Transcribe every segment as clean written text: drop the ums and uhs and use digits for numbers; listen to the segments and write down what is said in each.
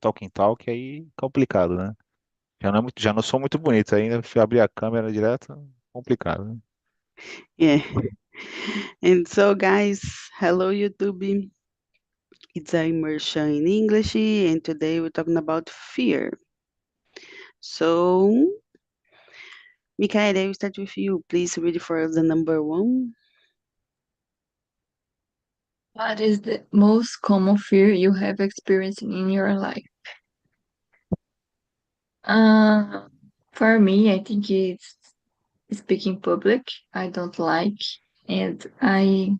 talk talk, aí complicado, né? Já não sou muito bonito ainda, se abrir a câmera direto, complicado, né? Yeah. And so, guys, hello YouTube. It's a immersion in English, and today we're talking about fear. So, Mikael, I will start with you. Please read for us the number one. What is the most common fear you have experienced in your life? Uh, for me, I think it's speaking public. I don't like, and I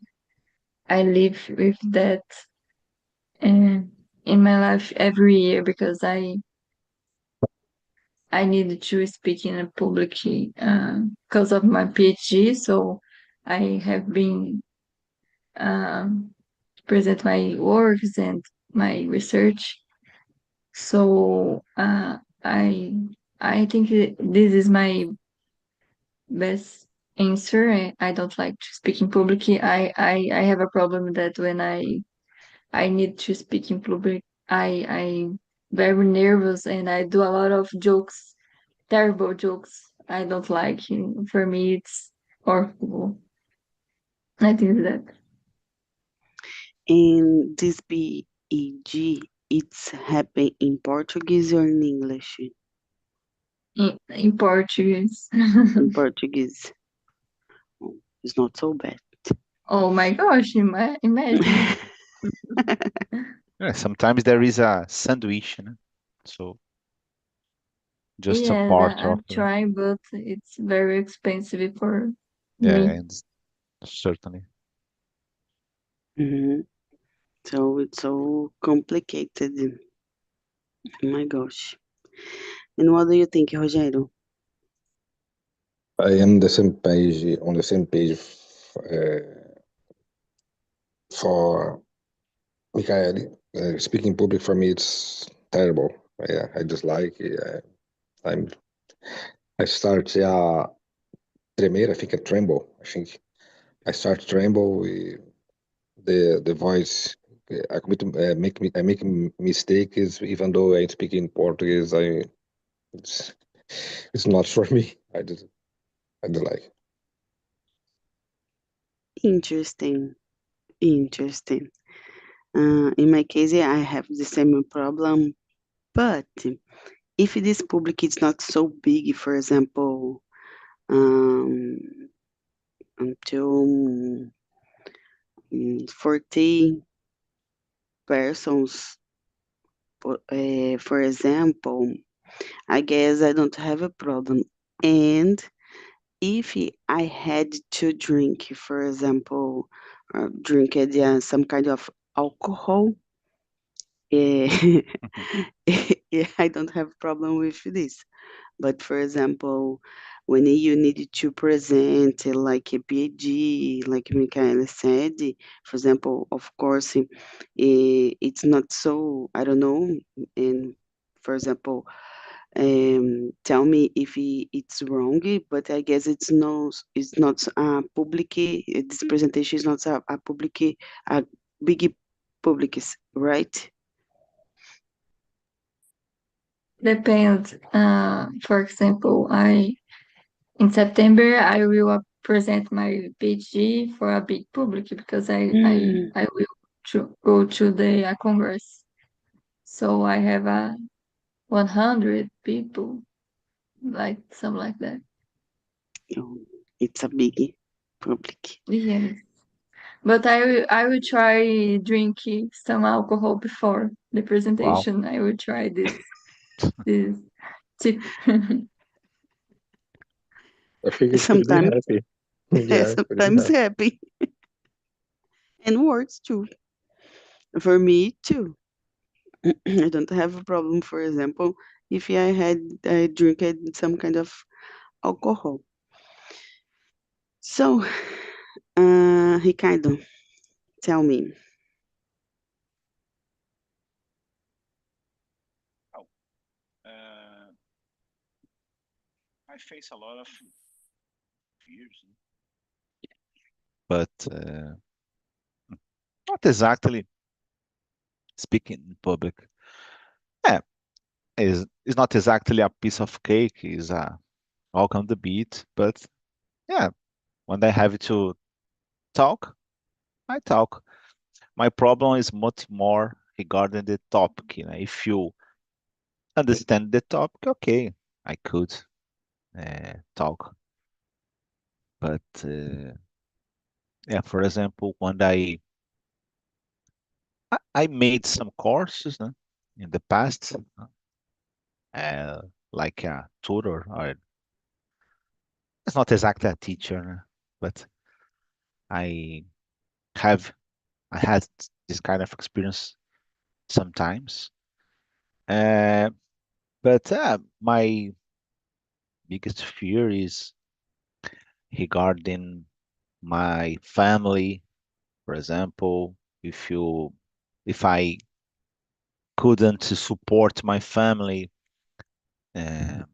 live with that uh, in my life every year because I need to speak in a public because of my PhD. So I have been um, present my works and my research. So I think this is my best answer. I don't like to speak in public. I have a problem that when I need to speak in public, I very nervous and I do a lot of jokes, terrible jokes. I don't like. For me, it's horrible. I think that And this BEG, it's happen in Portuguese or in English? in Portuguese. In Portuguese. Oh, it's not so bad. Oh my gosh! Imagine. Yeah, sometimes there is a sandwich, né? So just a Yes, part of I'm trying, but it's very expensive for yeah, me. and certainly. Mhm. So it's so complicated. Oh my gosh. And what do you think, Rogério? I am the same page on the same page for Michael. Speaking public for me, it's terrible. Yeah, I dislike it. I'm. I start tremer. I think I tremble. I think I start tremble. The voice. I commit I make mistakes even though I speak in Portuguese. It's, it's not for me. I don't like. Interesting. Interesting. In my case, yeah, I have the same problem, but if this public is not so big, for example, um, until 40 persons, for example, I guess I don't have a problem. And if I had to drink, for example, drink some kind of alcohol, eh, I don't have problem with this. But for example, when you need to present like a PhD, like Michaela said, for example, of course, it's not so, I don't know, and for example, tell me if it's wrong, but I guess it's not public, this presentation is not a public, a big public, right? Depends. For example, I in September I will present my PhD for a big public because Mm, I will go to the congress. So I have a 100 people, like something like that. no, it's a big public. Yes. But I will try drinking some alcohol before the Wow. presentation. I will try this tip. I think it could be Sometimes, happy. Yeah, it could be sometimes happy. happy and works too. For me too. I don't have a problem, for example, if I drink some kind of alcohol. So, Ricardo, tell me. Oh, I face a lot of fears, but not exactly speaking in public. Yeah, is not exactly a piece of cake, is a walk on the beat, but yeah, when I have to talk, I talk. My problem is much more regarding the topic. If you understand the topic, okay, I could talk. But yeah, for example, when I made some courses, in the past, uh, like a tutor, or it's not exactly a teacher, but I have I had this kind of experience sometimes. Uh, but my biggest fear is regarding my family. For example, if you if I couldn't support my family,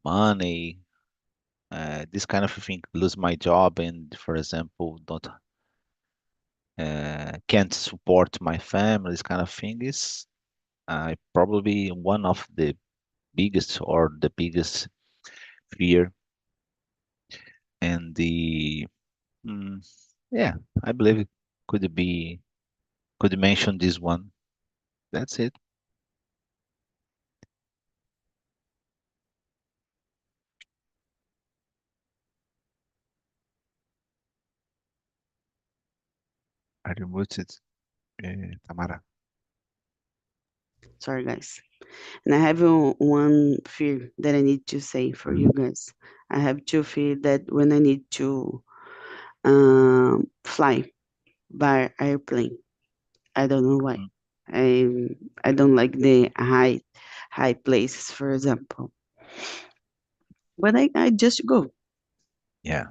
money, this kind of thing, lose my job, and for example, don't can't support my family, this kind of thing is probably one of the biggest or the biggest fear. And mm, yeah, I believe it could mention this one. That's it. Are you muted, Tamara? Sorry, guys. And I have one fear that I need to say for you guys. I have two fear that when I need to fly by airplane, I don't know why. Mm, I I don't like the high places, for example. But I just go. yeah.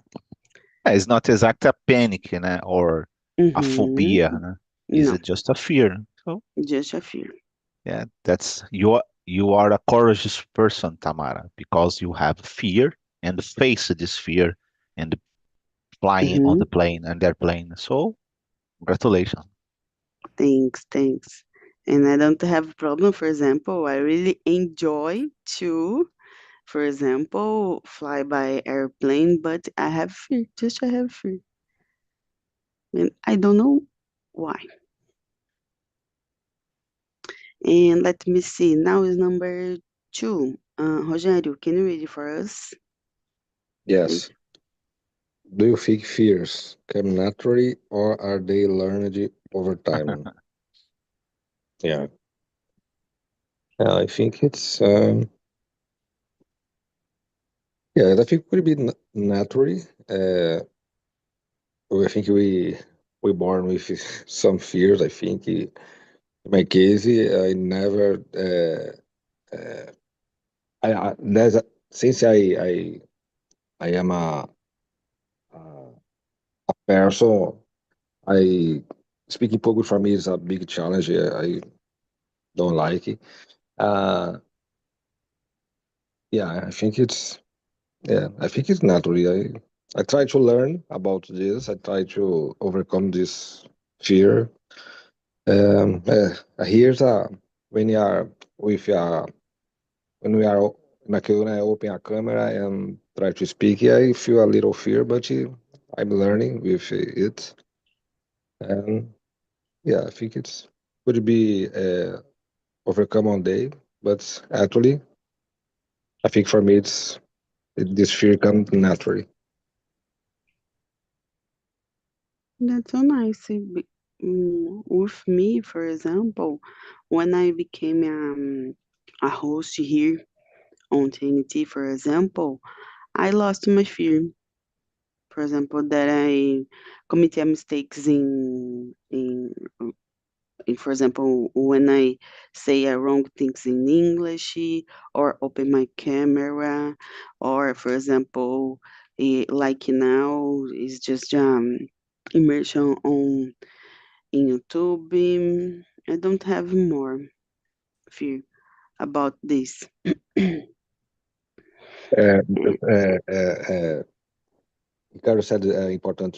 It's not exactly a panic, or a Mm-hmm. phobia, It's No, just a fear. So just a fear. yeah, that's you are a courageous person, Tamara, because you have fear and face this fear and flying on Mm-hmm. the plane and airplane. So congratulations. Thanks. And I don't have a problem. For example, I really enjoy to, for example, fly by airplane, but I have fear. Just I have fear. And I don't know why. And let me see. Now is number two. Rogério, can you read it for us, please? Yes. Do you think fears come naturally or are they learned over time? Yeah. I think it's yeah, I think it could be naturally. I think we born with some fears. I think in my case, I never. There's since I am a person. I speaking Portuguese for me is a big challenge. I don't like it. Uh, yeah, I think it's I think it's naturally. I try to learn about this. I try to overcome this fear. Here's a when you are with when we are when I open a camera and try to speak, I feel a little fear, but I'm learning with it. And yeah, I think it's could be overcome one day, but actually, I think for me, this fear comes naturally. That's so nice. With me, for example, when I became a host here on TNT, for example, I lost my fear. For example, that I committed mistakes for example, when I say wrong things in English or open my camera, or for example, like now, it's just immersion on in YouTube. I don't have more fear about this. Uh, Ricardo said important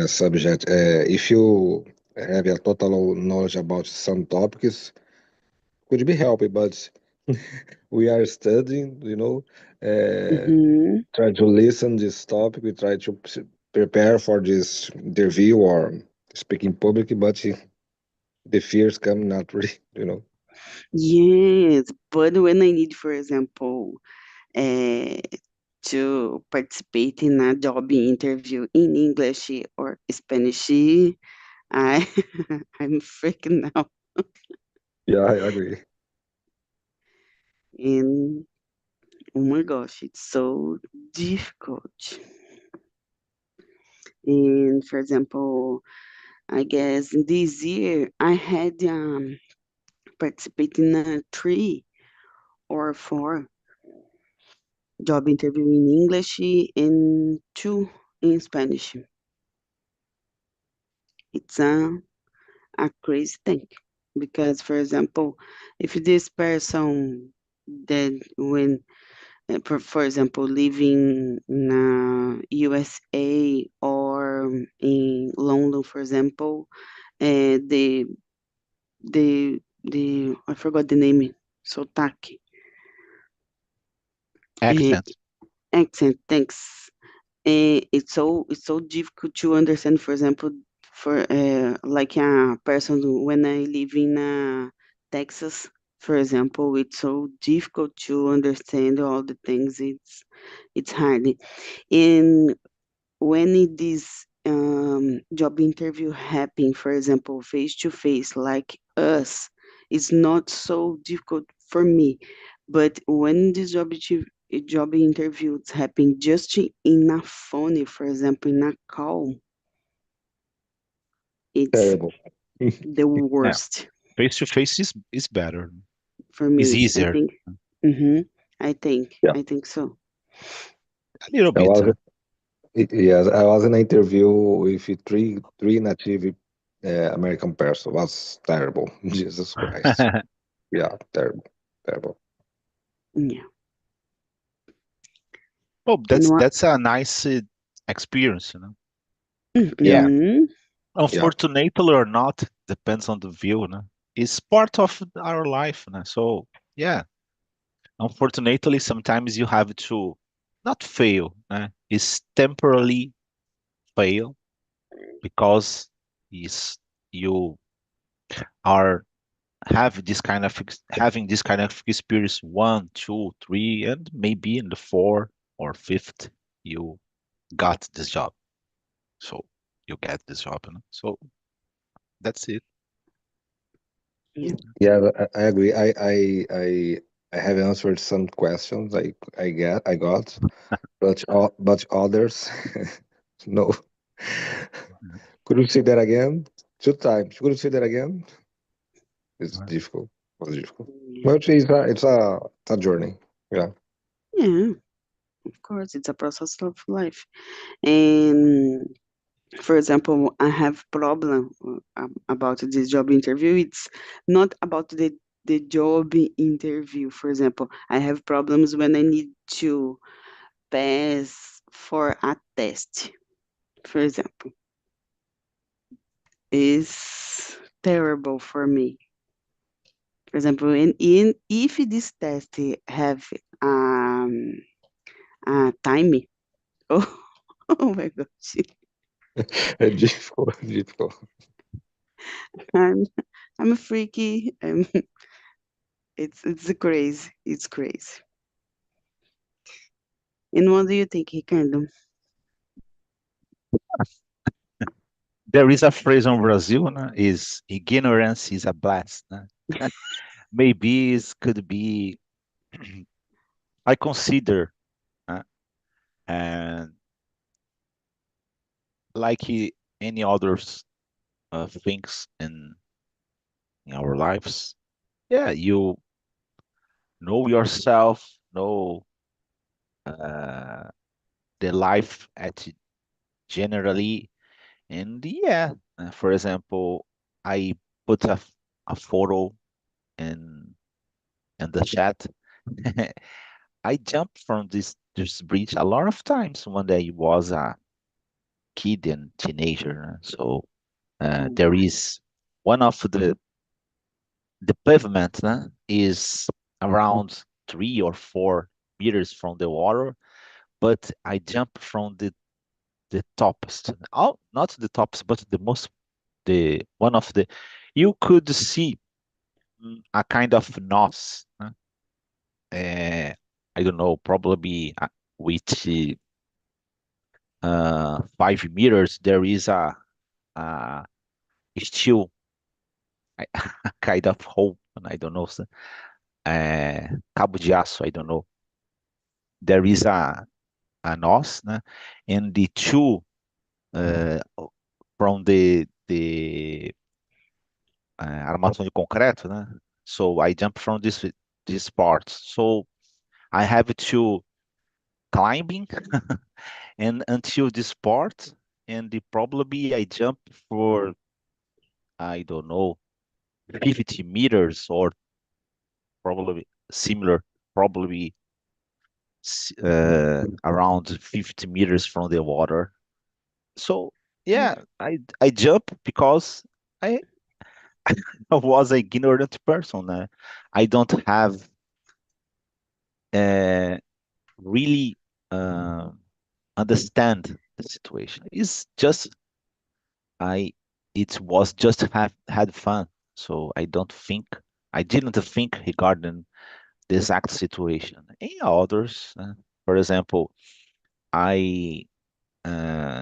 subject. If you have a total knowledge about some topics, could be helpful, but We are studying, Mm-hmm. try to listen this topic. We try to prepare for this interview or speak in public, but the fears come naturally, Yes, but when I need, for example, uh, to participate in a job interview in English or Spanish, I I'm freaking out. Yeah, I agree. And oh my gosh, it's so difficult. And for example, I guess this year I had participate in a 3 or 4 job interview in English and 2 in Spanish. It's a crazy thing because, for example, if this person that when for example, living in USA or in London, for example, the I forgot the name, sotaque, uh, Accent. accent. Thanks. It's so difficult to understand. For example, for like a person when I live in Texas, for example, it's so difficult to understand all the things. It's hard. And when this job interview happen, for example, face to face, like us, it's not so difficult for me. But when this job interviews happen just in a phone, for example, in a call, it's Terrible. the Yeah, worst face to face is better. for It's me. I easier. think. Mm-hmm. I think. Yeah. I think so. A little I bit. was yes, I was in an interview with three native American person. Was terrible. Jesus Christ. Yeah, terrible, terrible. Yeah. Oh, And what? that's a nice experience, you know. Yeah, Mm-hmm. Yeah, unfortunately or not, depends on the view, no? It's part of our life, no? So yeah, unfortunately, sometimes you have to not fail, no? It's temporarily fail because is you are having this kind of experience one, two, three, and maybe in the four or fifth you got this job. So you get this job, you know? So that's it. Yeah. yeah, I agree. I have answered some questions I got, but others no. Mhm. Could you say that again? Two times. Could you say that again? It's Right. difficult. It was difficult. Yeah. But it's a journey. Yeah. Yeah. Of course, it's a process of life. And for example, I have problem about this job interview. It's not about the job interview. For example, I have problems when I need to pass for a test. For example, is terrible for me. For example, if this test have um a time, oh, oh my gosh, Difficult, difficult. I'm I'm a freaky. It's crazy. It's crazy. And what do you think, Ricardo? There is a phrase in Brazil, no? Is ignorance is a blast, no? Maybe it could be I consider uh, and like any others things in our lives. Yeah, you know yourself, know uh, the life at generally, and yeah, for example, I put a photo in the chat. I jumped from this bridge a lot of times when I was a kid and teenager. So Oh there my. is one of the pavement is around 3 or 4 meters from the water, but I jump from the topest. Oh, not the topest, but the one of the. You could see a kind of nos. I don't know, probably with 5 meters there is a steel a kind of hole. I don't know. Cabo de aço. I don't know. There is a nos, né? And the two from the armação de concreto, né? So I jump from this part. So I have to climbing and until this part, and probably I jump for I don't know 50 meters or probably similar, probably around 50 meters from the water. So yeah, I jump because I was a ignorant person. I don't have really understand the situation. It's just I it was just have had fun. So I didn't think regarding the exact situation. In others, for example, I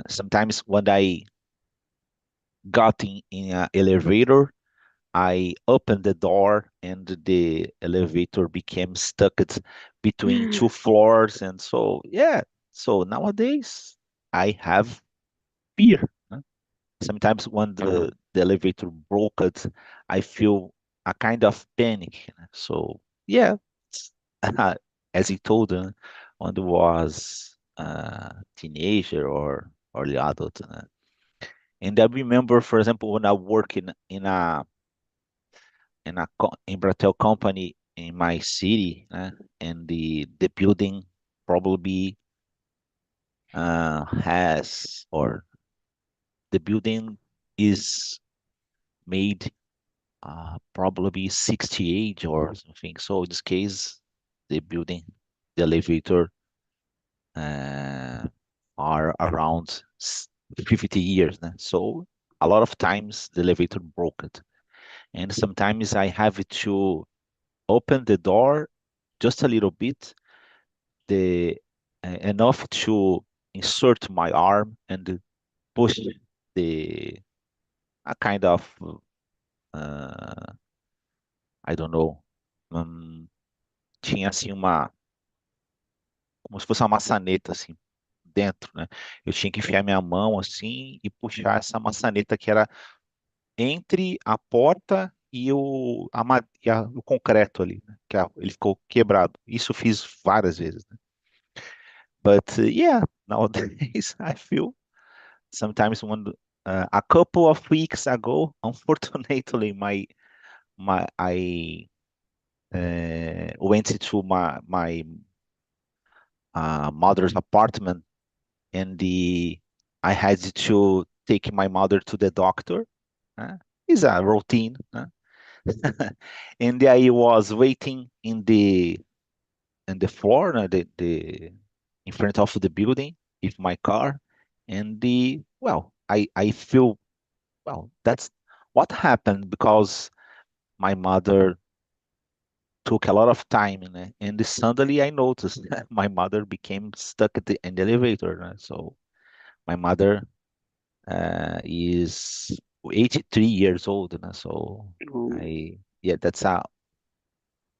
sometimes when I got in an elevator, I opened the door and the elevator became stuck between two floors. And so, yeah, so nowadays I have fear. Sometimes when the elevator broke it, I feel a kind of panic. So, yeah, as he told when I was teenager or early adult. And I remember, for example, when I work in a Embratel company in my city, and the building probably has or the building is made probably 68 or something. So in this case, the building, the elevator are around 50 years. So a lot of times the elevator broke it. And sometimes I have to open the door just a little bit, the enough to insert my arm and push the a kind of uh, I don't know, tinha assim como se fosse uma maçaneta assim dentro, né? Eu tinha que enfiar minha mão assim e puxar essa maçaneta que era entre a porta e o concreto ali, né? Ele ficou quebrado. Isso eu fiz várias vezes, né? But yeah, nowadays I feel sometimes when a couple of weeks ago, unfortunately, my I went to my mother's apartment, and I had to take my mother to the doctor. It's a routine. And I was waiting in the floor, the in front of the building with my car, and I feel that's what happened because my mother took a lot of time, and suddenly I noticed that my mother became stuck in the elevator. So my mother is 83 years old, so Oh, yeah, that's a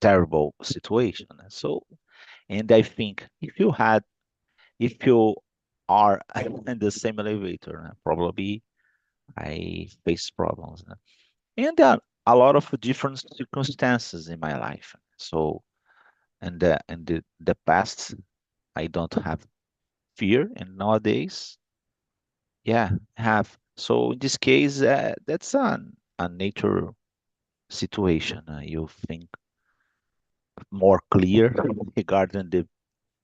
terrible situation. So, and I think if you are in the same elevator, probably I face problems. And there are a lot of different circumstances in my life. So, and the past, I don't have fear, and nowadays, yeah, I have. So in this case, that's a nature situation. You think more clear regarding the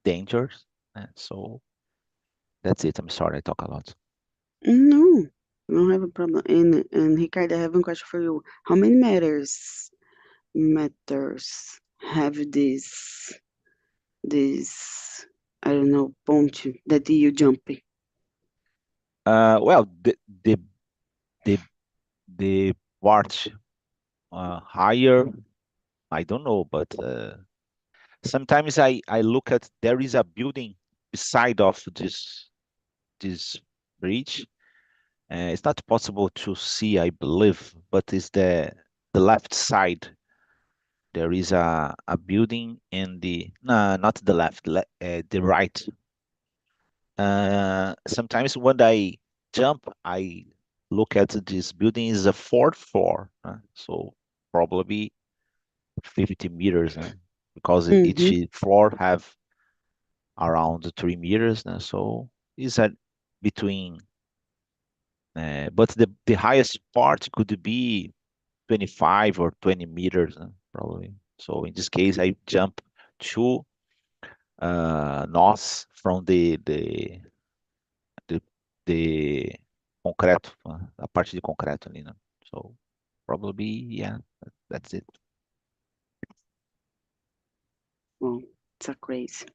dangers. So that's it. I'm sorry, I talk a lot. no, I don't have a problem. And Ricardo, I have a question for you. How many matters have this I don't know ponte that you jump. Well, the the part higher, I don't know, but sometimes I look at there is a building beside of this bridge. It's not possible to see, I believe, but it's the left side. There is a building in the no, not the left, the right. Sometimes when I jump, I look at this building is a fourth floor, so probably 50 meters, because each Mm-hmm. floor have around 3 meters, so it's at between. But the highest part could be 25 or 20 meters, probably. So in this case, I jump to nós from the, the concreto, a parte de concreto ali, né? So probably, yeah, that's it. Well, it's a crazy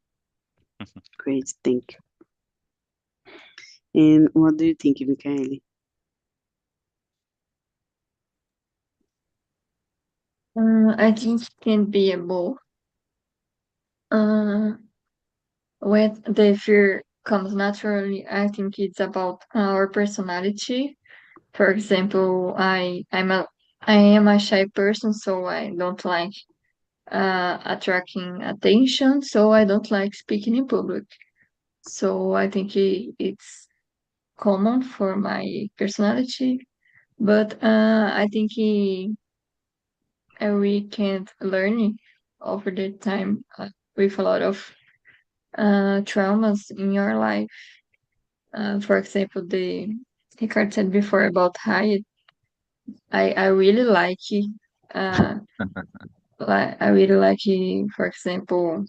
thing. And what do you think, Michael? I think it can be a both. Uh, when the fear comes naturally, I think it's about our personality. For example, I am a shy person, so I don't like attracting attention, so I don't like speaking in public. So I think it's common for my personality, but I think we can learn over the time with a lot of traumas in your life. For example, the Ricard said before about height. I really uh, I really like, for example,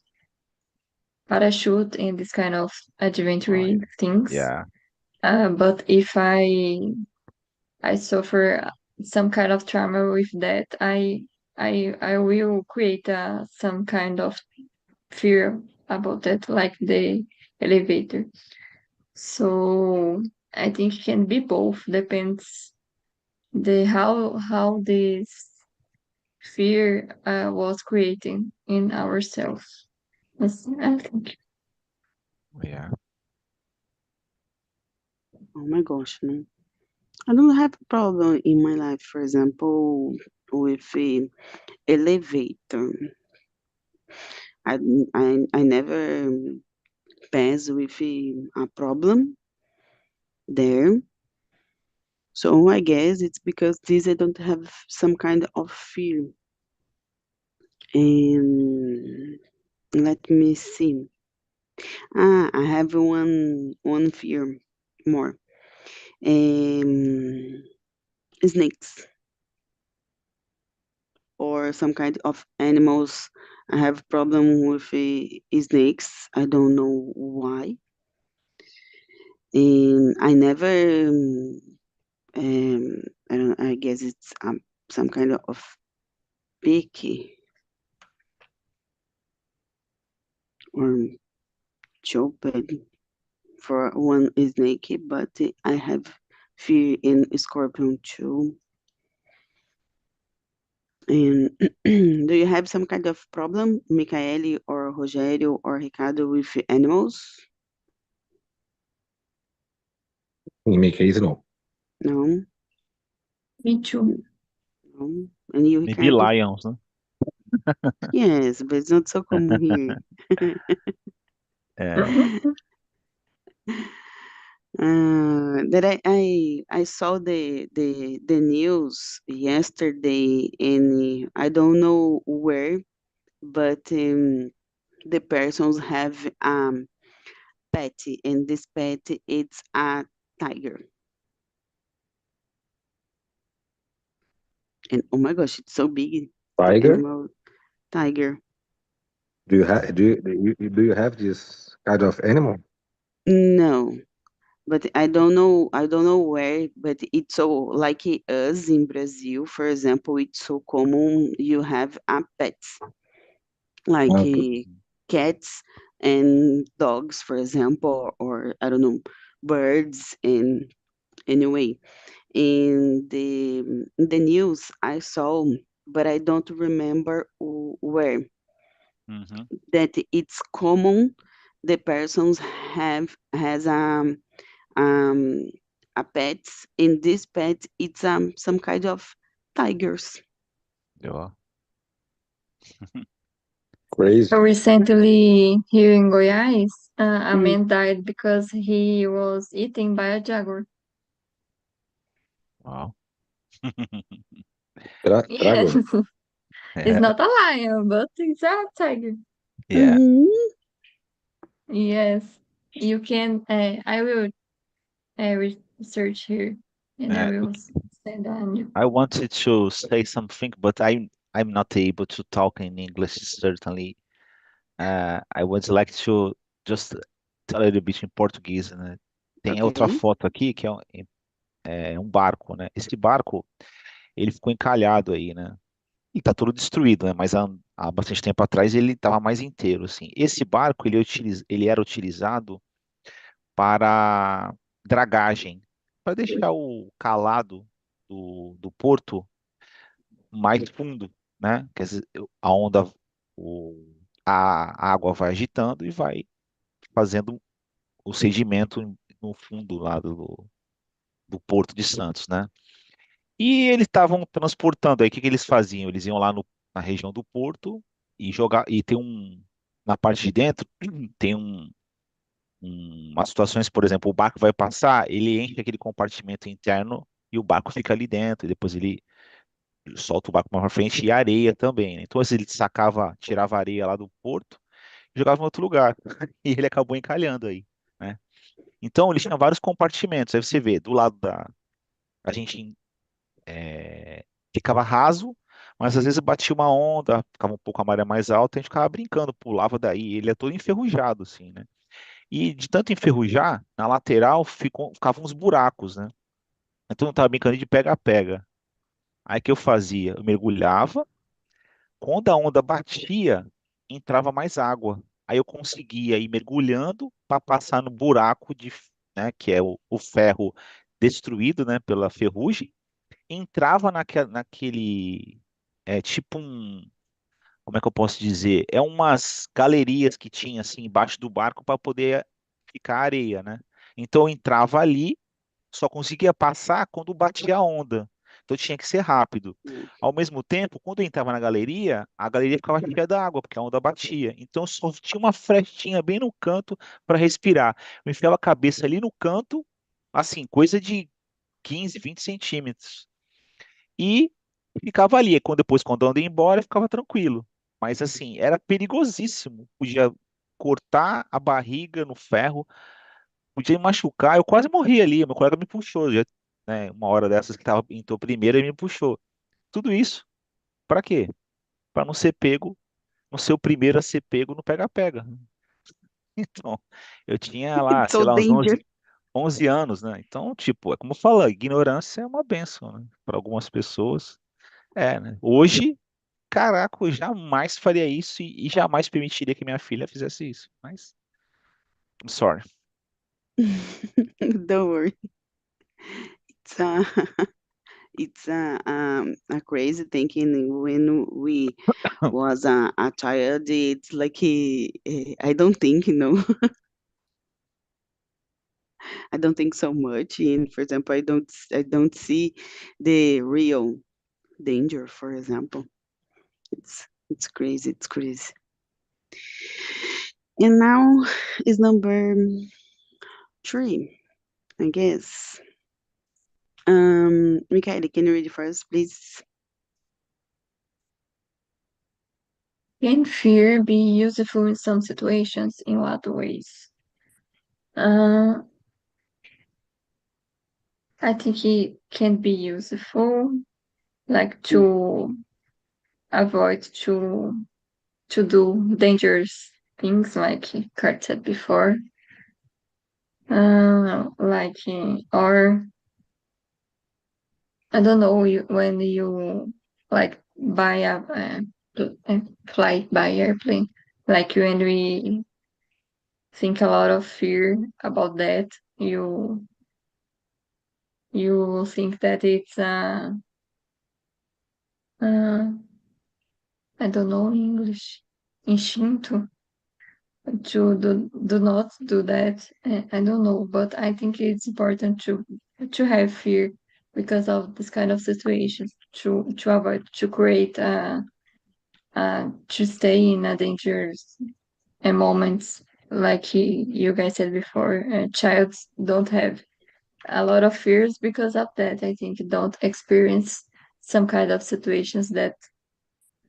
parachute and this kind of Oh, adventure yeah. things. Yeah. But if I suffer some kind of trauma with that, I will create some kind of fear about that, like the elevator. So I think it can be both. Depends the how this fear was creating in ourselves. I think. Yeah. Oh my gosh, no. I don't have a problem in my life, for example, with a elevator. I, I never pass with a problem there. So I guess it's because this I don't have some kind of fear. And let me see. I have one fear more. Um, Snakes or some kind of animals. I have problem with snakes. I don't know why. And I never I don't. I guess it's some kind of picky or stupid for one snake, but I have fear in scorpion too. And do you have some kind of problem, Michaeli or Rogério or Ricardo, with animals? In my case, no. No, Me too. no. And you, Maybe Ricardo? lions, huh? Yes, but it's not so common here. Yeah. That I saw the news yesterday, and I don't know where, but the persons have pet, and this pet it's a tiger, and oh my gosh, it's so big, the Tiger? animal tiger. Do you have this kind of animal? No, but I don't know where, but it's so like us in Brazil, for example, it's so common you have a pets. like Okay. cats and dogs, for example, or I don't know, birds. And anyway, in the news I saw, but I don't remember where, Mm-hmm. that it's common the persons have has um a pet, and this pet it's some kind of tigers. Yeah. Crazy. Recently, here in Goiás, a Mm, man died because he was eaten by a jaguar. Wow. Yes, Dragon. it's Yeah. not a lion, but it's a tiger. Yeah. mhm. Yes, you can. I will research here, and I will Okay. send on you. I wanted to say something, but I'm not able to talk in English, certainly. I would like to just tell a little bit em português, né? Tem outra Okay. foto aqui que é um barco, né? Esse barco, ele ficou encalhado aí, né? E tá todo destruído, né? Mas há bastante tempo atrás ele estava mais inteiro, assim. Esse barco, ele era utilizado para dragagem, para deixar o calado do porto mais fundo, né? Quer dizer, a onda, a água vai agitando e vai fazendo o sedimento no fundo lá do Porto de Santos, né? E eles estavam transportando aí, o que que eles faziam? Eles iam lá na região do Porto e jogar, e tem na parte de dentro, tem umas situações, por exemplo, o barco vai passar, ele enche aquele compartimento interno e o barco fica ali dentro, e depois ele solta o barco mais pra frente e areia também, né? Então, assim, ele sacava, tirava a areia lá do porto e jogava em outro lugar. E ele acabou encalhando aí, né? Então, ele tinha vários compartimentos. Aí você vê, do lado a gente ficava raso, mas às vezes batia uma onda, ficava um pouco a maré mais alta, a gente ficava brincando, pulava daí. Ele é todo enferrujado, assim, né? E de tanto enferrujar, na lateral ficavam uns buracos, né? Então eu tava brincando de pega-pega. Aí o que eu fazia? Eu mergulhava. Quando a onda batia, entrava mais água. Aí eu conseguia ir mergulhando para passar no buraco né, que é o ferro destruído, né, pela ferrugem. Entrava naquele, tipo como é que eu posso dizer? É umas galerias que tinha assim embaixo do barco para poder ficar areia, né? Então eu entrava ali, só conseguia passar quando batia a onda. Então tinha que ser rápido. Mm. Ao mesmo tempo, quando eu entrava na galeria, a galeria ficava cheia d'água, porque a onda batia. Então só tinha uma frestinha bem no canto para respirar. Eu enfiava a cabeça ali no canto, assim, coisa de 15, 20 centímetros. E ficava ali. Quando a onda ia embora, eu ficava tranquilo. Mas assim, era perigosíssimo. Podia cortar a barriga no ferro, podia me machucar. Eu quase morri ali. Meu colega me puxou, já, né, uma hora dessas que tava, entrou primeiro e me puxou. Tudo isso, para quê? Para não ser pego, não ser o primeiro a ser pego no pega-pega. Então, eu tinha lá, It's so sei lá, uns dangerous. 11 anos, né? Então, tipo, é como fala, ignorância é uma bênção, né? Para algumas pessoas. É, né? Hoje, caraca, eu jamais faria isso e jamais permitiria que minha filha fizesse isso. Mas, I'm sorry. Don't worry. It's a crazy thinking when we was a child. It's like I don't think, I don't think so much. And for example, I don't see the real danger. For example, it's crazy. It's crazy. And now is number three, I guess. Michael, can you read it first, please? Can fear be useful in some situations? In what ways? Uh, I think it can be useful, like Mm. to avoid to do dangerous things, like Kurt said before. Like or I don't know when you like buy flight by airplane. Like when we think a lot of fear about that, you think that it's uh I don't know in English, instinto to do not do that. I don't know, but I think it's important to have fear because of this kind of situations to avoid to create to stay in a dangerous moments like you guys said before. Childs don't have a lot of fears because of that. I think don't experience some kind of situations that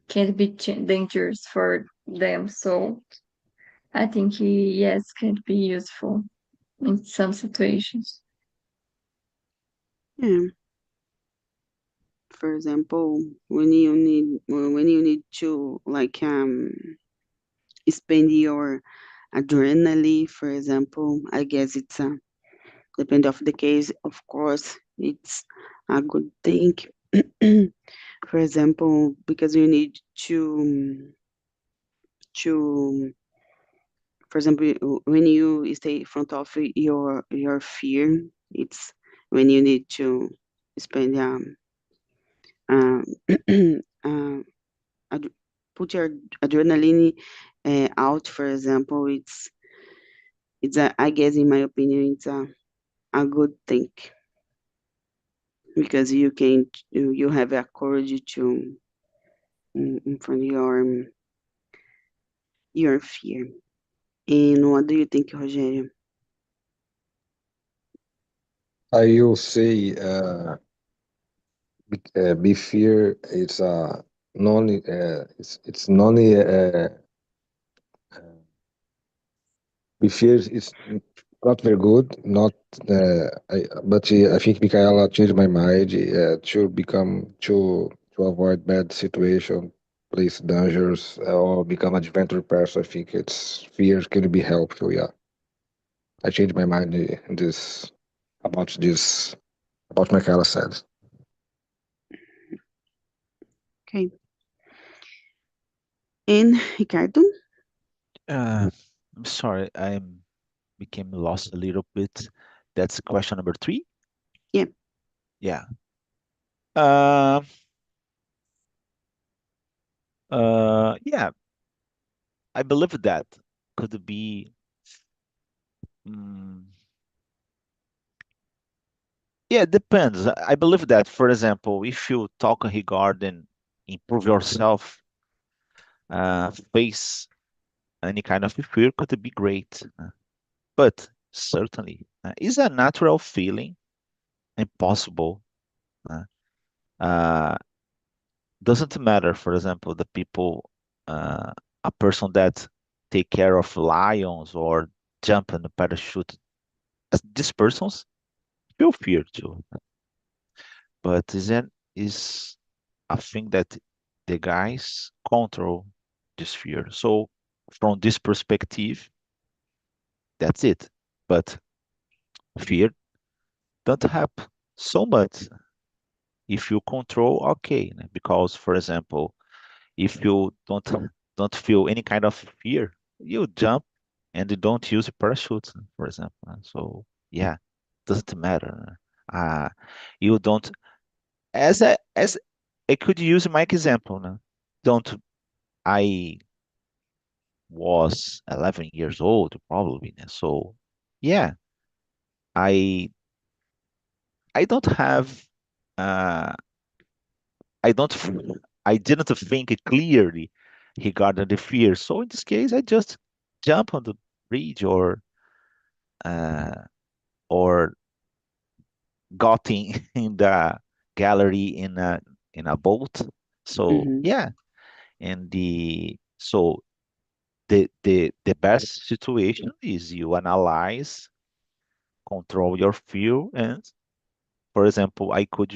can be dangerous for them. So I think yes, can be useful in some situations. Yeah. For example, when you need to like spend your adrenaline, for example, I guess it's depend of the case, of course, it's a good thing. For example, because you need to for example, when you stay in front of your fear, it's when you need to spend um um ad- put your adrenaline out. For example, it's a, I guess in my opinion, it's a good thing because you have a courage to in front of your fear. And what do you think, Rogério? I will say be fear. It's non. It's non. Be fear is not very good. Not. But I think Michaela changed my mind to become to avoid bad situation, place dangers, or become adventure person. I think it's fears can be helpful. Yeah, I changed my mind in this about Michaela said. Okay. And Ricardo? I'm sorry, I became lost a little bit. That's question number three. Yeah. Yeah. Uh, yeah. I believe that could be. mm, yeah, it depends. I believe that, for example, if you talk regarding improve yourself, face any kind of fear could be great. But certainly, is a natural feeling impossible. Uh, uh, doesn't matter, for example, the people, uh, a person that take care of lions or jump in the parachute, these persons feel fear too. But is a thing that the guys control this fear. So from this perspective, that's it. But fear don't help so much if you control, okay. Because for example, if you don't feel any kind of fear, you jump and you don't use a parachute, for example. So yeah, doesn't matter. You don't as I could use my example now. Don't I was 11 years old probably. So yeah, I I don't have uh I don't I didn't think it clearly regarding the fear. So in this case, I just jump on the bridge uh or got in the gallery in a boat. So Mm-hmm. yeah, and the best situation is you analyze, control your fear, and for example, I could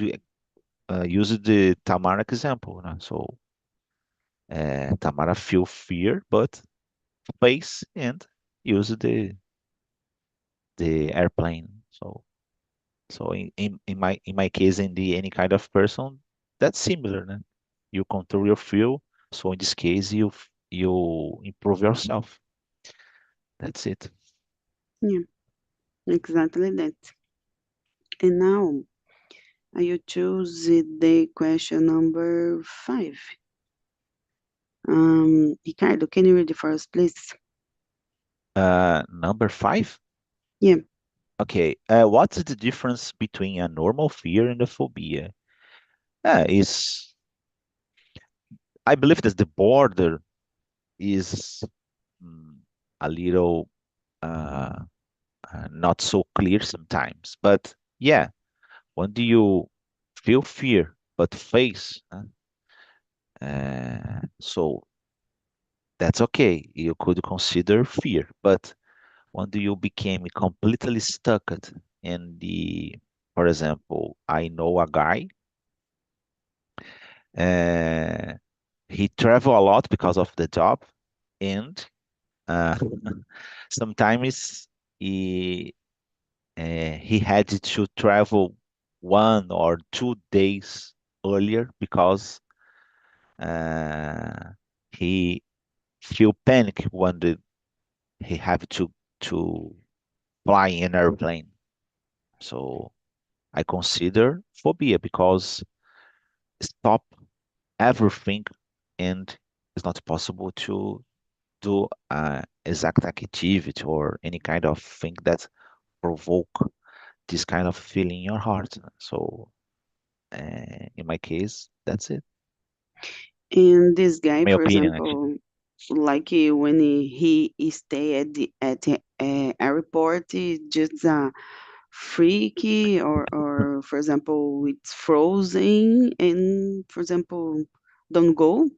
use the Tamara example. So Tamara feel fear, but face and use the airplane. So in my case, in the any kind of person, that's similar. You control your fear, So in this case, you improve yourself. That's it. Yeah, exactly that. And now you choose the question number 5. Ricardo, can you read it for us, please? Number 5. Yeah. Okay. What's the difference between a normal fear and a phobia? Is I believe that the border is mm, a little uh, not so clear sometimes. But yeah, when do you feel fear but face? So that's okay. You could consider fear, but when do you became completely stuck in the, for example, I know a guy, uh, he travel a lot because of the job, and uh, sometimes he he had to travel 1 or 2 days earlier because uh, he feel panic when he have to fly in airplane. So I consider phobia because stop everything and it's not possible to do exact activity or any kind of thing that provoke this kind of feeling in your heart. So in my case, that's it. And this guy, My for opinion, actually. example, like when he stay at the airport, he just freaky or for example it's frozen and for example don't go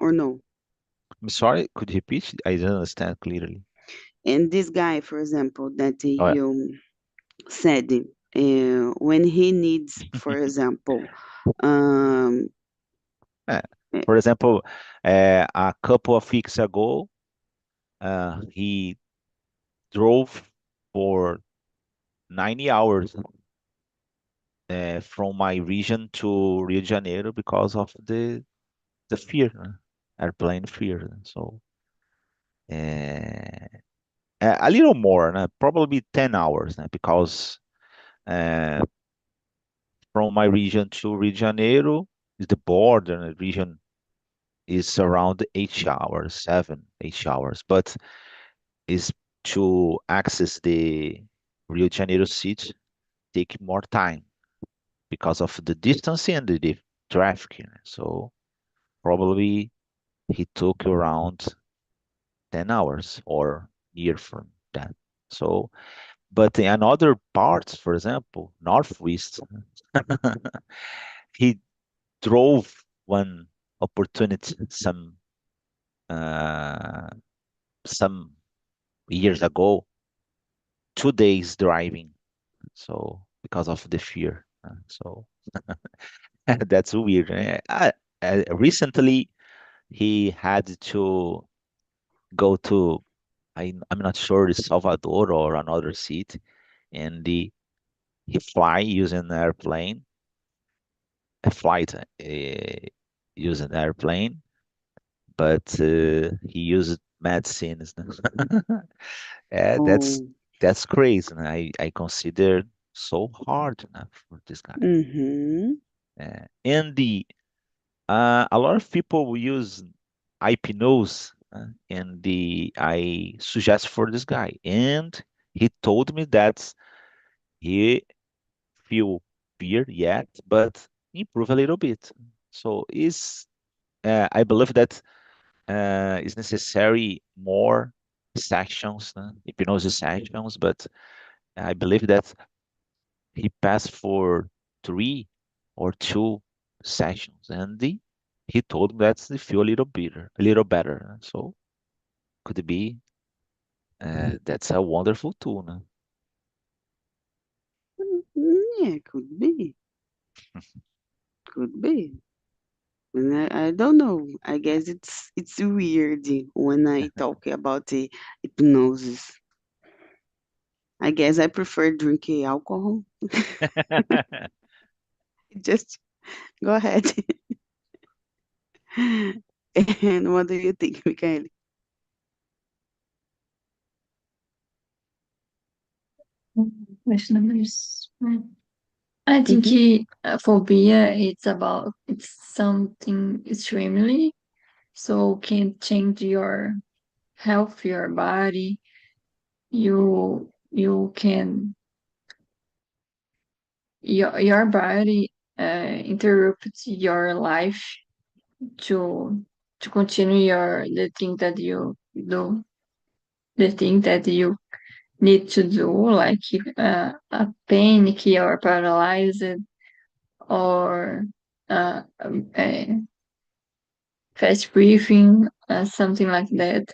or no. I'm sorry, could you repeat? I didn't understand clearly. And this guy, for example, that Oh, yeah. you said when he needs, for example, um, Eh, eh, For example, a couple of weeks ago, he drove for 90 hours from my region to Rio de Janeiro because of the fear, airplane fear. So uh, a little more, probably 10 hours, because uh, from my region to Rio de Janeiro is the border, and the region is around 8 hours, 7, 8 hours, but is to access the Rio de Janeiro city take more time because of the distance and the traffic. So probably he took around 10 hours or near from that. So, but in other parts, for example, Northwest, he drove one opportunity uh, some years ago, 2 days driving. So because of the fear. So that's weird. Recently, he had to go to I'm not sure it's Salvador or another city, and he fly using an airplane, a flight using airplane, but he used medicines. Yeah, oh, that's crazy. And I consider so hard for this guy. mm-hmm. And a lot of people will use hypnose, and I suggest for this guy, and he told me that he feel fear yet, but improve a little bit. So is I believe that is necessary more sessions, hypnosis sessions, but I believe that he passed for 3 or 2 sessions, and he told me that he feel a little better. So could be that's a wonderful tool. No? Yeah, could be. And I don't know. I guess it's weird when I talk about the hypnosis. I guess I prefer drinking alcohol. Just go ahead. And what do you think, Michael? Question number I think Mm-hmm. phobia it's something extremely so can change your health, your body. You can your body interrupts your life to continue the thing that you do, the thing that you need to do, like a panic or paralyzed or fast breathing, something like that.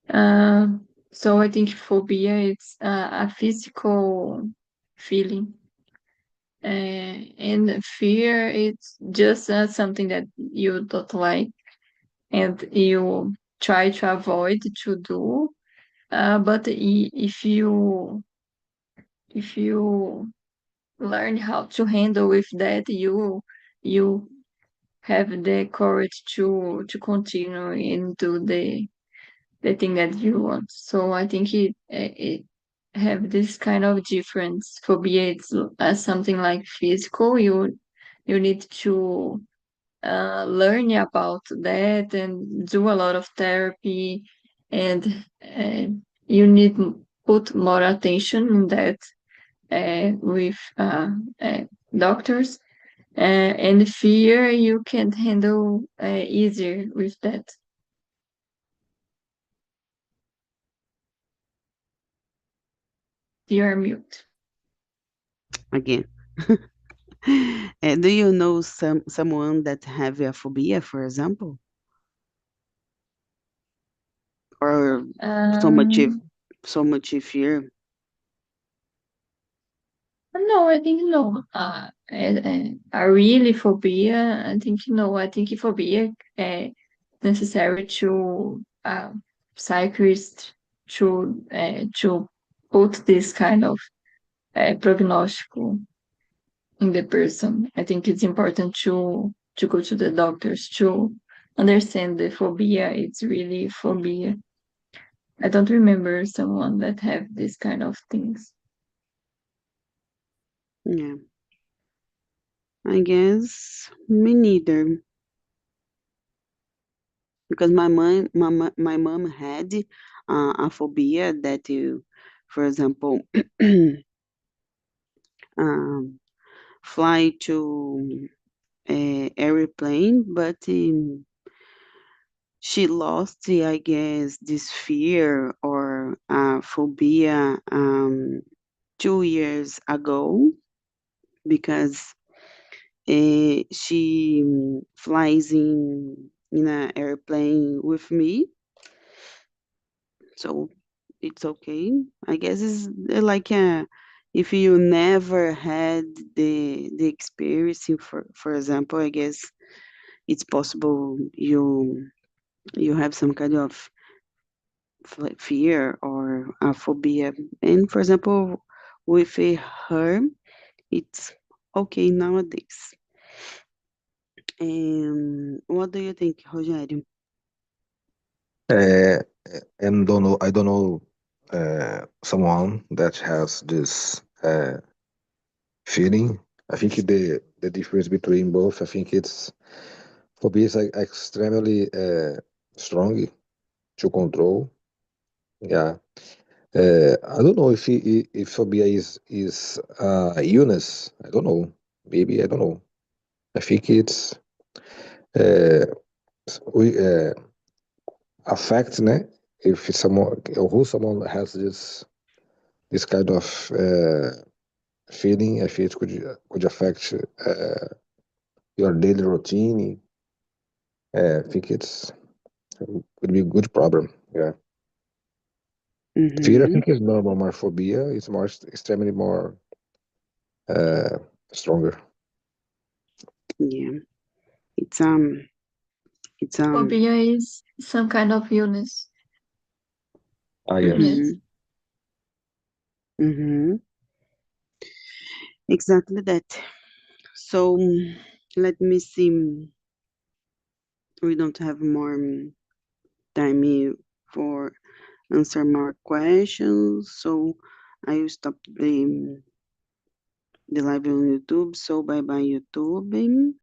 Uh, so I think phobia is a physical feeling, and fear it's just something that you don't like and you try to avoid to do. But if you learn how to handle with that, you have the courage to continue and do the thing that you want. So I think it have this kind of difference. Phobia it's something like physical. You need to learn about that and do a lot of therapy, and you need put more attention in that with doctors. And fear you can handle easier with that. You're mute. Again. Do you know someone that have a phobia, for example, or so much Um, so much fear? no, I think no. A really phobia, I think no. I think phobia necessary to psychiatrist to put this kind of prognostic in the person. I think it's important to go to the doctors to understand the phobia. It's really phobia. I don't remember someone that have this kind of things. Yeah, I guess me neither. Because my mom had a phobia that you, for example, um, fly to a airplane, but she lost, I guess, this fear or phobia 2 years ago because she flies in an airplane with me, so it's okay. I guess it's like if you never had the experience, for example, I guess it's possible you have some kind of fear or a phobia. And for example, with her, it's okay nowadays. And what do you think, Rogério? Uh, and I don't know someone that has this feeling. I think the difference between both, I think it's phobia is like extremely strong to control. Yeah. I don't know if phobia is illness. I don't know. Maybe I don't know. I think it's uh, we affect, né? If someone or who someone has this kind of feeling, I think it could affect your daily routine. I think it's would be a good problem. Yeah. Fear, I Mm-hmm. think, is normal. More phobia is more extremely more uh, stronger. Yeah, it's um, it's Phobia is some kind of illness. Ah, yes. Illness. mm-hmm, mm-hmm, exactly that. So let me see. we don't have more time for answer more questions, so I will stop the live on YouTube. So bye bye YouTube.